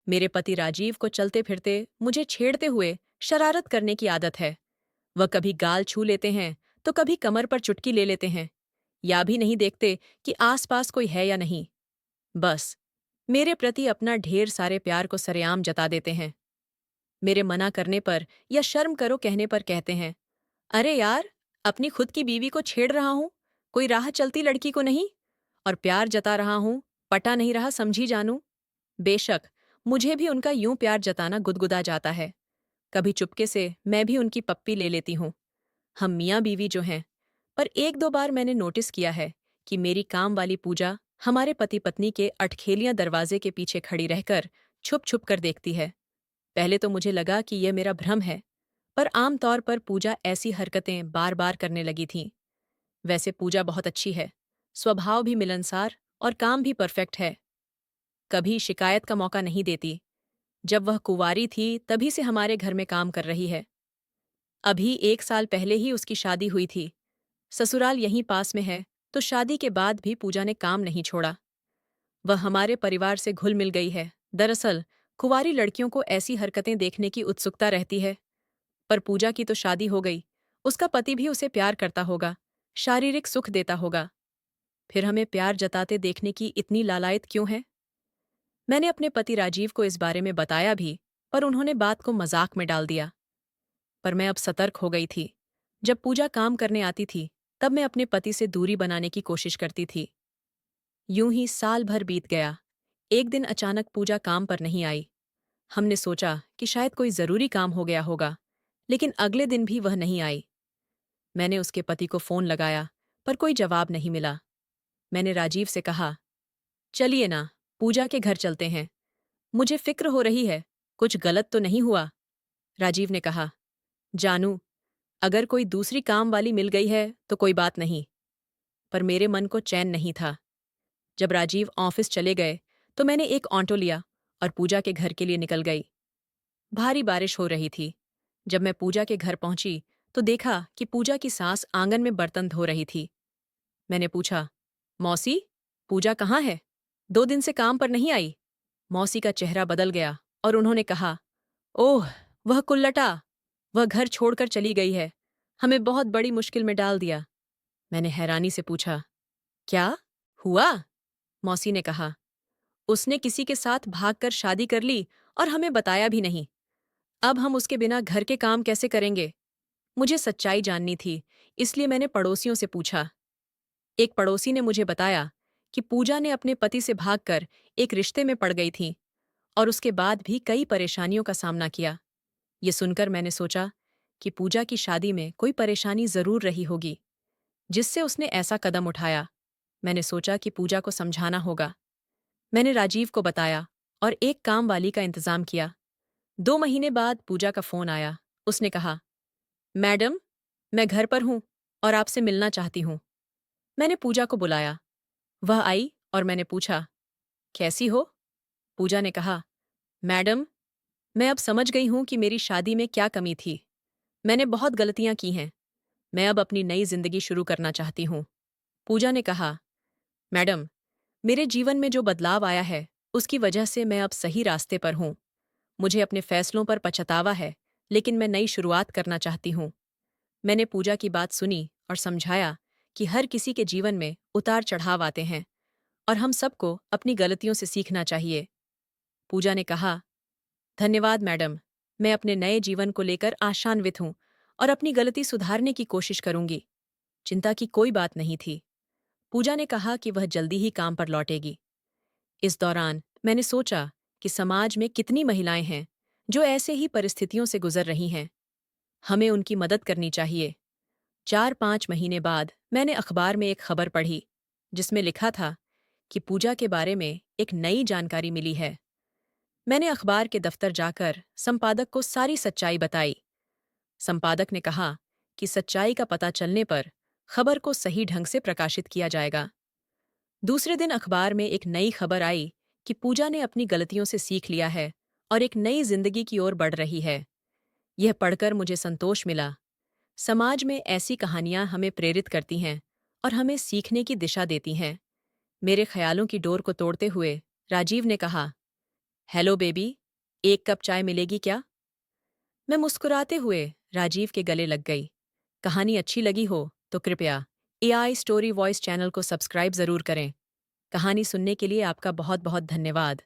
मेरे पति राजीव को चलते फिरते मुझे छेड़ते हुए शरारत करने की आदत है। वह कभी गाल छू लेते हैं तो कभी कमर पर चुटकी ले लेते हैं, या भी नहीं देखते कि आसपास कोई है या नहीं। बस मेरे प्रति अपना ढेर सारे प्यार को सरेआम जता देते हैं। मेरे मना करने पर या शर्म करो कहने पर कहते हैं, अरे यार, अपनी खुद की बीवी को छेड़ रहा हूं, कोई राह चलती लड़की को नहीं। और प्यार जता रहा हूं, पटा नहीं रहा समझी जानू। बेशक मुझे भी उनका यूं प्यार जताना गुदगुदा जाता है। कभी चुपके से मैं भी उनकी पप्पी ले लेती हूं। हम मियाँ बीवी जो हैं। पर एक दो बार मैंने नोटिस किया है कि मेरी काम वाली पूजा हमारे पति पत्नी के अटखेलियां दरवाजे के पीछे खड़ी रहकर छुप छुप कर देखती है। पहले तो मुझे लगा कि यह मेरा भ्रम है, पर आमतौर पर पूजा ऐसी हरकतें बार बार करने लगी थी। वैसे पूजा बहुत अच्छी है, स्वभाव भी मिलनसार और काम भी परफेक्ट है। कभी शिकायत का मौका नहीं देती। जब वह कुंवारी थी तभी से हमारे घर में काम कर रही है। अभी 1 साल पहले ही उसकी शादी हुई थी। ससुराल यहीं पास में है, तो शादी के बाद भी पूजा ने काम नहीं छोड़ा। वह हमारे परिवार से घुल मिल गई है। दरअसल कुंवारी लड़कियों को ऐसी हरकतें देखने की उत्सुकता रहती है। पर पूजा की तो शादी हो गई, उसका पति भी उसे प्यार करता होगा, शारीरिक सुख देता होगा। फिर हमें प्यार जताते देखने की इतनी लालायत क्यों है? मैंने अपने पति राजीव को इस बारे में बताया भी, पर उन्होंने बात को मजाक में डाल दिया। पर मैं अब सतर्क हो गई थी। जब पूजा काम करने आती थी, तब मैं अपने पति से दूरी बनाने की कोशिश करती थी। यूं ही साल भर बीत गया। एक दिन अचानक पूजा काम पर नहीं आई। हमने सोचा कि शायद कोई जरूरी काम हो गया होगा, लेकिन अगले दिन भी वह नहीं आई। मैंने उसके पति को फोन लगाया, पर कोई जवाब नहीं मिला। मैंने राजीव से कहा, चलिए ना, पूजा के घर चलते हैं। मुझे फिक्र हो रही है, कुछ गलत तो नहीं हुआ। राजीव ने कहा, जानू, अगर कोई दूसरी काम वाली मिल गई है तो कोई बात नहीं। पर मेरे मन को चैन नहीं था। जब राजीव ऑफिस चले गए तो मैंने एक ऑटो लिया और पूजा के घर के लिए निकल गई। भारी बारिश हो रही थी। जब मैं पूजा के घर पहुंची तो देखा कि पूजा की सास आंगन में बर्तन धो रही थी। मैंने पूछा, मौसी, पूजा कहाँ है? 2 दिन से काम पर नहीं आई। मौसी का चेहरा बदल गया और उन्होंने कहा, ओह, वह कुल्लटा, वह घर छोड़कर चली गई है। हमें बहुत बड़ी मुश्किल में डाल दिया। मैंने हैरानी से पूछा, क्या हुआ? मौसी ने कहा, उसने किसी के साथ भागकर शादी कर ली और हमें बताया भी नहीं। अब हम उसके बिना घर के काम कैसे करेंगे? मुझे सच्चाई जाननी थी, इसलिए मैंने पड़ोसियों से पूछा। एक पड़ोसी ने मुझे बताया कि पूजा ने अपने पति से भागकर एक रिश्ते में पड़ गई थी और उसके बाद भी कई परेशानियों का सामना किया। ये सुनकर मैंने सोचा कि पूजा की शादी में कोई परेशानी जरूर रही होगी, जिससे उसने ऐसा कदम उठाया। मैंने सोचा कि पूजा को समझाना होगा। मैंने राजीव को बताया और एक काम वाली का इंतजाम किया। 2 महीने बाद पूजा का फोन आया। उसने कहा, मैडम, मैं घर पर हूं और आपसे मिलना चाहती हूं। मैंने पूजा को बुलाया। वह आई और मैंने पूछा, कैसी हो? पूजा ने कहा, मैडम, मैं अब समझ गई हूं कि मेरी शादी में क्या कमी थी। मैंने बहुत गलतियां की हैं। मैं अब अपनी नई जिंदगी शुरू करना चाहती हूं। पूजा ने कहा, मैडम, मेरे जीवन में जो बदलाव आया है, उसकी वजह से मैं अब सही रास्ते पर हूं। मुझे अपने फैसलों पर पछतावा है, लेकिन मैं नई शुरुआत करना चाहती हूं। मैंने पूजा की बात सुनी और समझाया कि हर किसी के जीवन में उतार चढ़ाव आते हैं और हम सबको अपनी गलतियों से सीखना चाहिए। पूजा ने कहा, धन्यवाद मैडम, मैं अपने नए जीवन को लेकर आशान्वित हूं और अपनी गलती सुधारने की कोशिश करूंगी। चिंता की कोई बात नहीं थी। पूजा ने कहा कि वह जल्दी ही काम पर लौटेगी। इस दौरान मैंने सोचा कि समाज में कितनी महिलाएं हैं जो ऐसे ही परिस्थितियों से गुजर रही हैं। हमें उनकी मदद करनी चाहिए। 4-5 महीने बाद मैंने अखबार में एक खबर पढ़ी, जिसमें लिखा था कि पूजा के बारे में एक नई जानकारी मिली है। मैंने अखबार के दफ्तर जाकर संपादक को सारी सच्चाई बताई। संपादक ने कहा कि सच्चाई का पता चलने पर खबर को सही ढंग से प्रकाशित किया जाएगा। दूसरे दिन अखबार में एक नई खबर आई कि पूजा ने अपनी गलतियों से सीख लिया है और एक नई जिंदगी की ओर बढ़ रही है। यह पढ़कर मुझे संतोष मिला। समाज में ऐसी कहानियां हमें प्रेरित करती हैं और हमें सीखने की दिशा देती हैं। मेरे ख्यालों की डोर को तोड़ते हुए राजीव ने कहा, हेलो बेबी, एक कप चाय मिलेगी क्या? मैं मुस्कुराते हुए राजीव के गले लग गई। कहानी अच्छी लगी हो तो कृपया एआई स्टोरी वॉइस चैनल को सब्सक्राइब ज़रूर करें। कहानी सुनने के लिए आपका बहुत बहुत धन्यवाद।